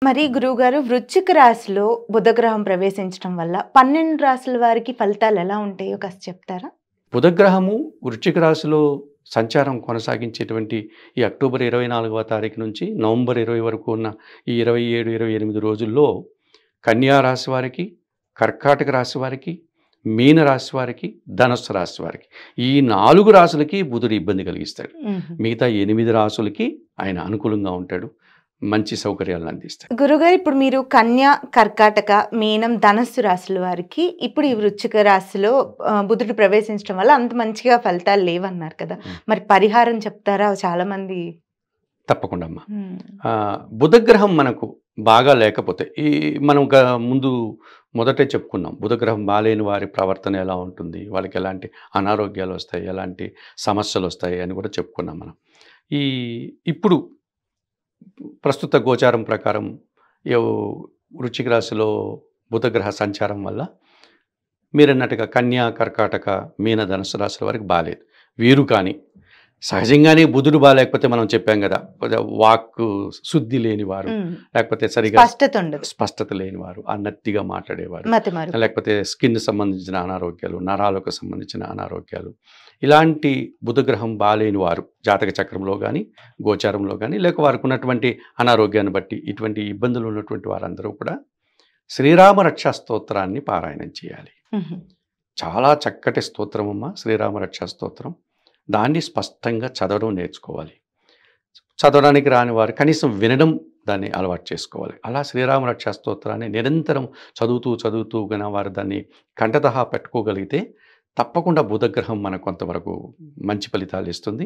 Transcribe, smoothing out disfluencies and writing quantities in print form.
మరి గురువుగారు వృశ్చిక రాశిలో బుధగ్రహం ప్రవేశించడం వల్ల 12 రాశుల వారికి ఫలితాలు ఎలా ఉంటాయో కాస్త చెప్తారా? బుధగ్రహము వృశ్చిక రాశిలో సంచారం కొనసాగించేటువంటి ఈ అక్టోబర్ 24వ తారీఖు నుంచి నవంబర్ 20 వరకు ఉన్న ఈ 27, 28 రోజుల్లో కన్యా రాశి వారికి, కర్కాటక రాశి వారికి, మీన రాశి వారికి, ధనస్సు రాశి వారికి ఈ 4 రాశులకి బుధుడు ఇబ్బంది కలిగిస్తాడు. మిగతా 8 రాశులకి ఆయన అనుకూలంగా ఉంటాడు. మంచి సౌకర్యాలను అందిస్తాడు. గురుగారు ఇప్పుడు మీరు కన్య, కర్కాటక, మీనం, ధనస్సు రాశుల వారికి ఇప్పుడు ఈ వృశ్చిక రాశిలో బుధుడు ప్రవేశించడం వల్ల అంత మంచిగా ఫలితాలు లేవన్నారు కదా, మరి పరిహారం చెప్తారా? చాలా మంది తప్పకుండా అమ్మా. బుధగ్రహం మనకు బాగా లేకపోతే మనం మొదటే చెప్పుకున్నాం, బుధగ్రహం బాలేని వారి ప్రవర్తన ఎలా ఉంటుంది, వాళ్ళకి ఎలాంటి అనారోగ్యాలు వస్తాయి, ఎలాంటి సమస్యలు వస్తాయి అని కూడా చెప్పుకున్నాం మనం. ఇప్పుడు ప్రస్తుత గోచారం ప్రకారం వృశ్చిక రాశిలో బుధగ్రహ సంచారం వల్ల మీరన్నట్టుగా కన్యా, కర్కాటక, మీన, ధనుసు రాశుల వారికి బాలేదు. వీరు కానీ సహజంగానే బుధుడు బాగాలేకపోతే మనం చెప్పాం కదా, వాక్కు శుద్ధి లేనివారు, లేకపోతే సరిగా స్పష్టత లేనివారు, అన్నట్టిగా మాట్లాడేవారు, లేకపోతే స్కిన్ సంబంధించిన అనారోగ్యాలు, నరాలకు సంబంధించిన అనారోగ్యాలు, ఇలాంటి బుధగ్రహం బాలేని వారు జాతక చక్రంలో కానీ గోచారంలో కానీ లేక వారికి ఉన్నటువంటి అనారోగ్యాన్ని బట్టి ఇటువంటి ఇబ్బందులు ఉన్నటువంటి వారందరూ కూడా శ్రీరామ రక్షా స్తోత్రాన్ని పారాయణం చేయాలి. చాలా చక్కటి స్తోత్రం అమ్మ శ్రీరామ రక్షా స్తోత్రం. దాన్ని స్పష్టంగా చదవడం నేర్చుకోవాలి. చదవడానికి రాని వారు కనీసం వినడం దాన్ని అలవాటు చేసుకోవాలి. అలా శ్రీరామ రక్షా స్తోత్రాన్ని నిరంతరం చదువుతూ గన వారు దాన్ని కంఠతహా పెట్టుకోగలిగితే తప్పకుండా బుధగ్రహం మనకు కొంతవరకు మంచి ఫలితాలు ఇస్తుంది.